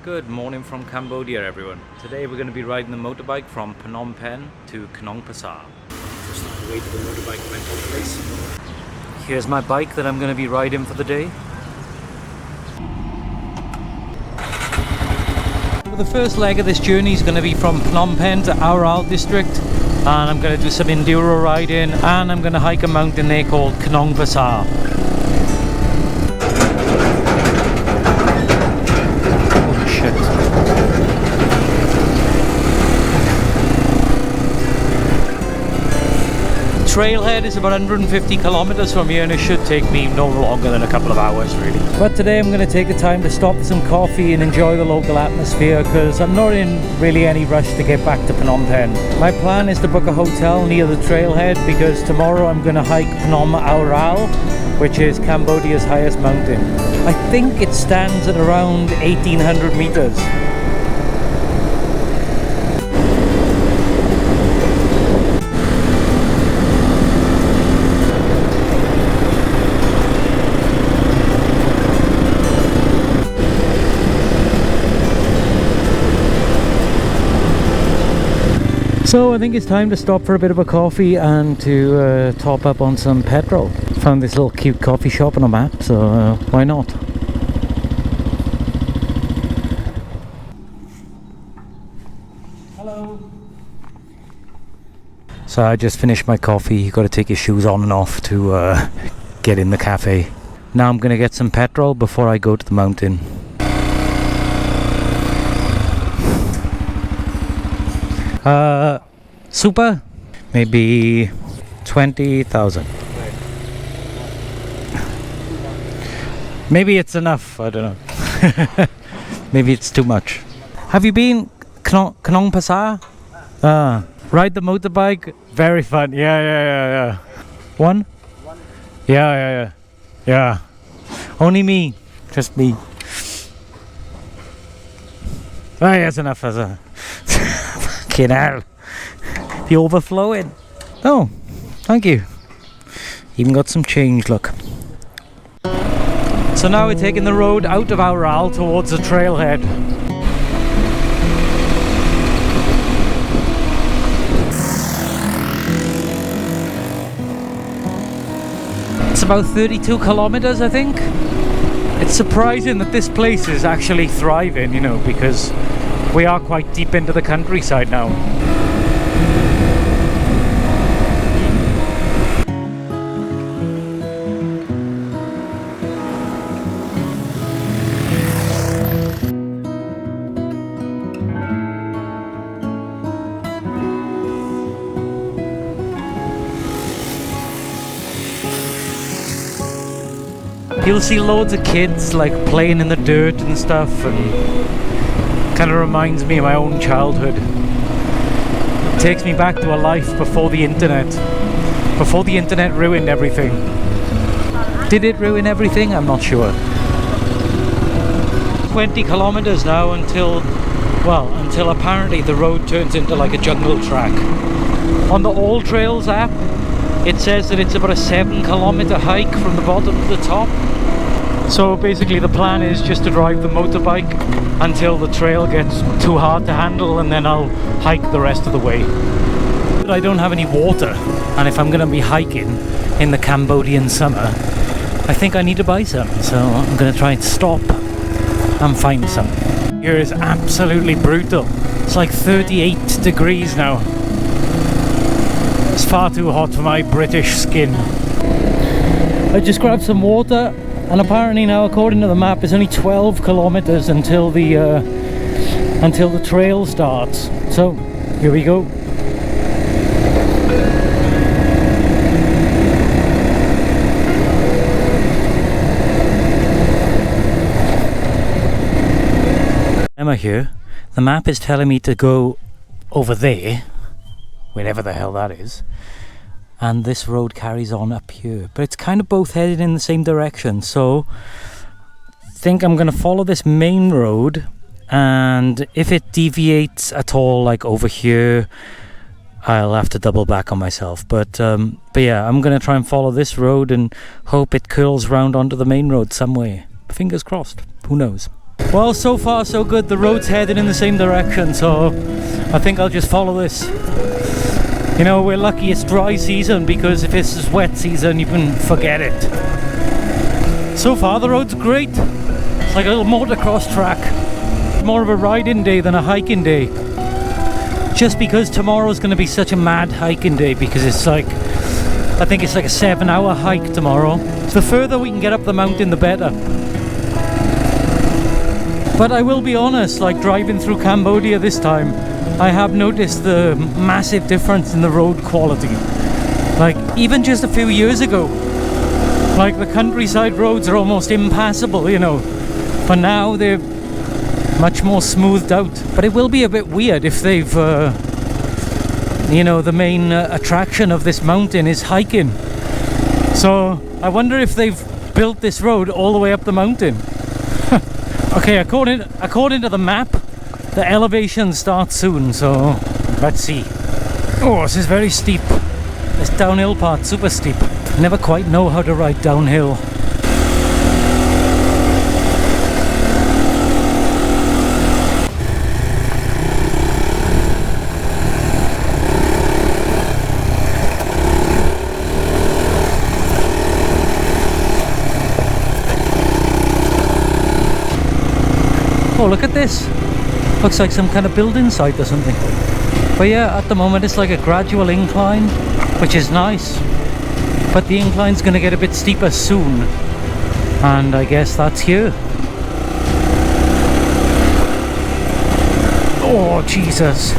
Good morning from Cambodia, everyone. Today we're going to be riding the motorbike from Phnom Penh to Khnong Pasar. Just on the way to the motorbike rental place. Here's my bike that I'm going to be riding for the day. The first leg of this journey is going to be from Phnom Penh to Aural district, and I'm going to do some enduro riding, and I'm going to hike a mountain there called Khnong Pasar. Trailhead is about 150 kilometers from here, and it should take me no longer than a couple of hours really. But today I'm going to take the time to stop for some coffee and enjoy the local atmosphere, because I'm not in really any rush to get back to Phnom Penh. My plan is to book a hotel near the trailhead, because tomorrow I'm going to hike Phnom Aural, which is Cambodia's highest mountain. I think it stands at around 1800 meters. So I think it's time to stop for a bit of a coffee and to top up on some petrol. Found this little cute coffee shop on a map, so why not? Hello. So I just finished my coffee. You got to take your shoes on and off to get in the cafe. Now I'm gonna get some petrol before I go to the mountain. Super? Maybe 20,000. Maybe it's enough, I don't know. Maybe it's too much. Have you been Khnong Pasar? Ride the motorbike? Very fun. Yeah. One? Yeah. Only me. Just me. Oh, yeah, that's enough as a... Fucking hell. The overflowing. Oh, thank you. Even got some change, look. So now we're taking the road out of Aural towards the trailhead. It's about 32 kilometers, I think. It's surprising that this place is actually thriving, you know, because we are quite deep into the countryside now. You'll see loads of kids like playing in the dirt and stuff, and kind of reminds me of my own childhood. It takes me back to a life before the internet. Before the internet ruined everything. Did it ruin everything? I'm not sure. 20 kilometers now until apparently the road turns into like a jungle track. On the All Trails app, it says that it's about a 7-kilometer hike from the bottom to the top. So basically the plan is just to drive the motorbike until the trail gets too hard to handle, and then I'll hike the rest of the way. But I don't have any water, and if I'm going to be hiking in the Cambodian summer, I think I need to buy some. So I'm going to try and stop and find some. Here is absolutely brutal. It's like 38 degrees now. It's far too hot for my British skin. I just grabbed some water, and apparently now, according to the map, it's only 12 kilometers until the trail starts. So here we go. Emma here. The map is telling me to go over there, wherever the hell that is, and this road carries on up here, but it's kind of both headed in the same direction. So I think I'm going to follow this main road, and if it deviates at all, like over here, I'll have to double back on myself. But yeah, I'm going to try and follow this road and hope it curls round onto the main road some way. Fingers crossed. Who knows? Well, so far so good. The road's headed in the same direction, so I think I'll just follow this. You know, we're lucky it's dry season, because if this is wet season, you can forget it. So far the road's great. It's like a little motocross track. More of a riding day than a hiking day. Just because tomorrow's going to be such a mad hiking day, because it's like, I think it's like a 7-hour hike tomorrow. So the further we can get up the mountain, the better. But I will be honest, like driving through Cambodia this time, I have noticed the massive difference in the road quality. Like even just a few years ago, like the countryside roads are almost impassable, you know. But now they're much more smoothed out. But it will be a bit weird if they've, you know, the main attraction of this mountain is hiking. So I wonder if they've built this road all the way up the mountain. Okay, according to the map, the elevation starts soon, so let's see. Oh, this is very steep. This downhill part, super steep. Never quite know how to ride downhill. Oh, look at this. Looks like some kind of building site or something. But yeah, at the moment it's like a gradual incline, which is nice. But the incline's going to get a bit steeper soon. And I guess that's here. Oh, Jesus.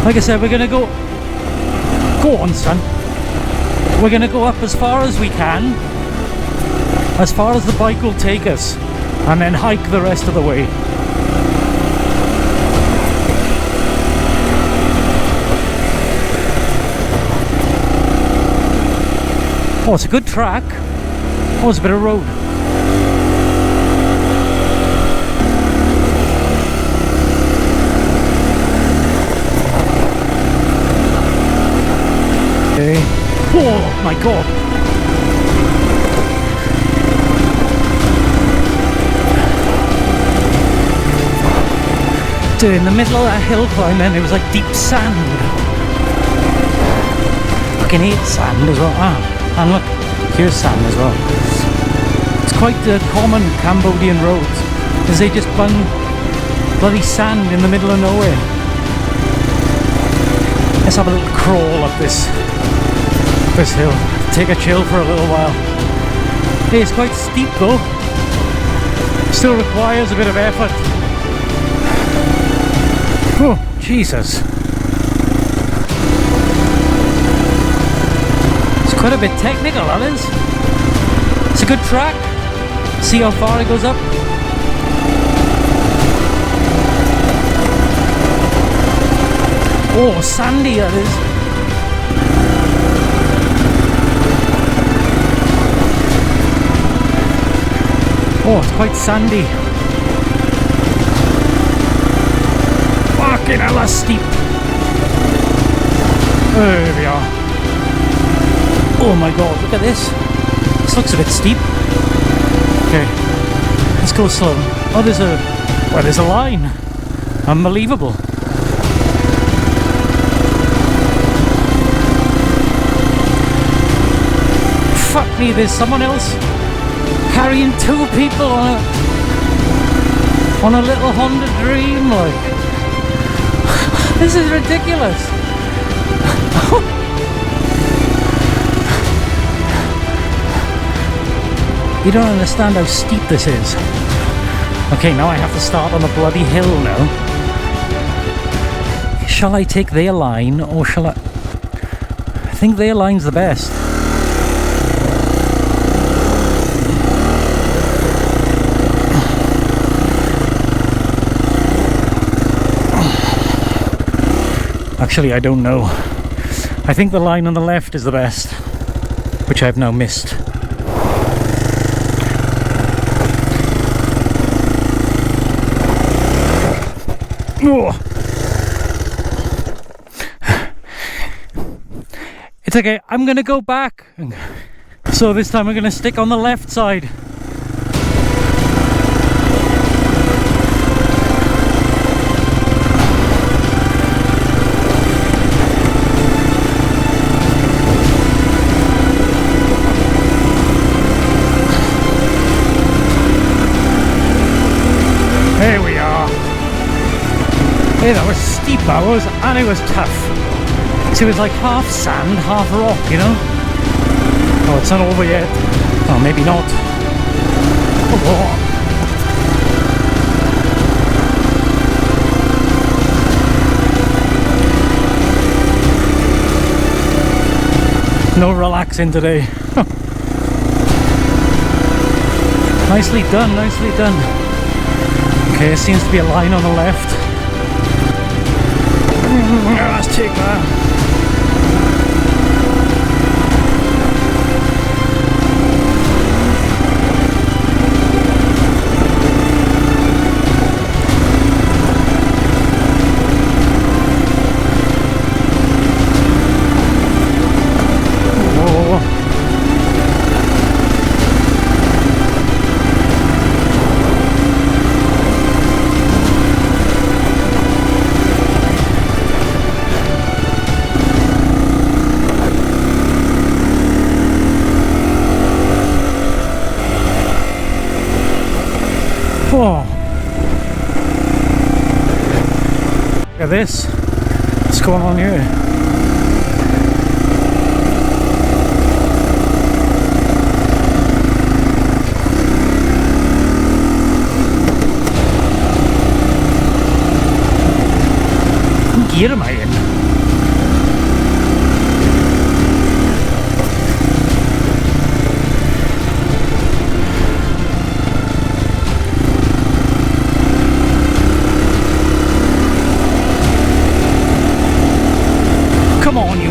Like I said, we're going to go... Go on, son. We're going to go up as far as we can. As far as the bike will take us, and then hike the rest of the way. Oh, it's a good track. Oh, it's a bit of road. Okay. Oh my God. In the middle of that hill climb, and it was like deep sand. Fucking hate sand as well. Ah, and look, here's sand as well. It's quite common Cambodian roads, because they just bung bloody sand in the middle of nowhere. Let's have a little crawl up this hill. Take a chill for a little while. Hey, it's quite steep though. Still requires a bit of effort. Oh, Jesus. It's quite a bit technical, that is. It's a good track. See how far it goes up. Oh, sandy that is. Oh, it's quite sandy. Fucking hella steep. There we are. Oh my God, look at this. This looks a bit steep. Okay, let's go slow. Oh, there's a line. Unbelievable. Fuck me, there's someone else carrying 2 people on a little Honda Dream, like. This is ridiculous. You don't understand how steep this is. Okay, now I have to start on a bloody hill now. Shall I take their line, or shall I... I think their line's the best. Actually, I don't know. I think the line on the left is the best, which I've now missed. Oh. It's okay, I'm gonna go back. So this time I'm gonna stick on the left side. Yeah, that was steep, that was, and it was tough. So it was like half sand, half rock, you know? Oh, it's not over yet. Oh, maybe not. Oh. No relaxing today. Nicely done, nicely done. Okay, there seems to be a line on the left. Let's take that. Oh. Look at this. What's going on here? What gear am I in? Come on, you.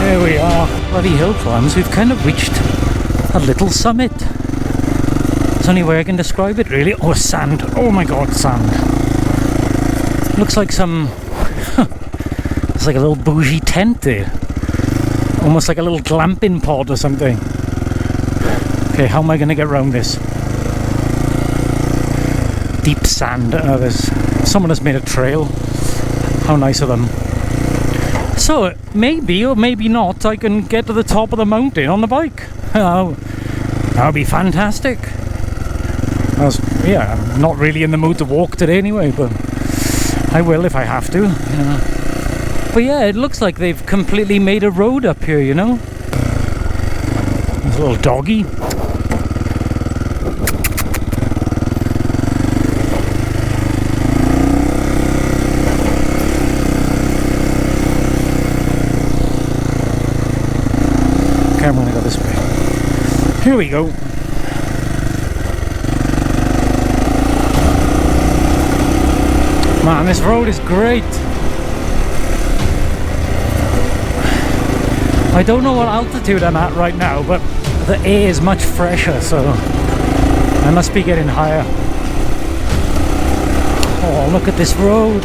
There we are. Bloody hill climbs. We've kind of reached a little summit. It's the only way I can describe it, really. Oh, sand. Oh my god, sand. Looks like some... It's like a little bougie tent there. Almost like a little glamping pod or something. Okay, how am I going to get around this? Deep sand. Someone has made a trail. How nice of them. So, maybe or maybe not, I can get to the top of the mountain on the bike. That would be fantastic. Yeah, I'm not really in the mood to walk today anyway, but I will if I have to. But yeah, it looks like they've completely made a road up here, you know? There's a little doggy. Okay, I'm gonna go this way. Here we go. Man, this road is great. I don't know what altitude I'm at right now, but the air is much fresher, so I must be getting higher. Oh, look at this road.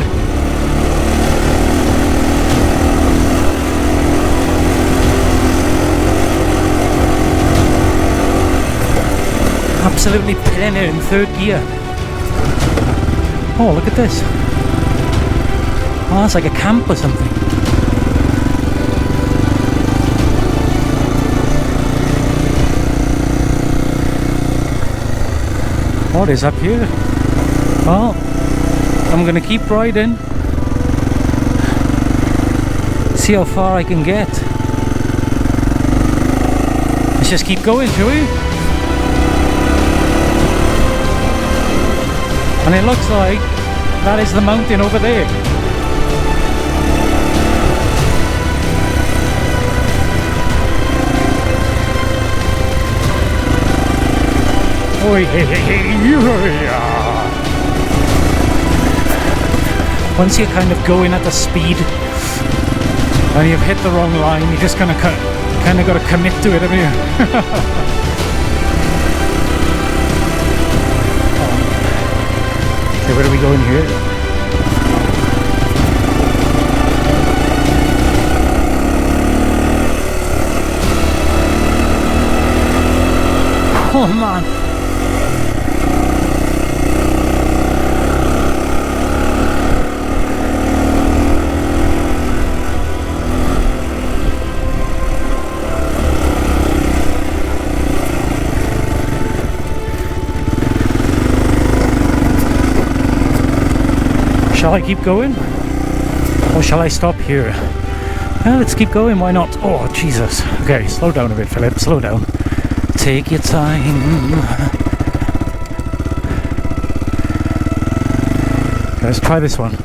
Absolutely penning it in third gear. Oh, look at this. Oh, that's like a camp or something. What is up here? Well, I'm gonna keep riding. See how far I can get. Let's just keep going, shall we? And it looks like that is the mountain over there. Oh, yeah. Once you're kind of going at the speed and you've hit the wrong line, you're just gonna kind of got to commit to it, haven't you? Okay, where are we going here? Oh man. Shall I keep going? Or shall I stop here? Well, let's keep going, why not? Oh, Jesus. Okay, slow down a bit, Philip, slow down. Take your time. Let's try this one.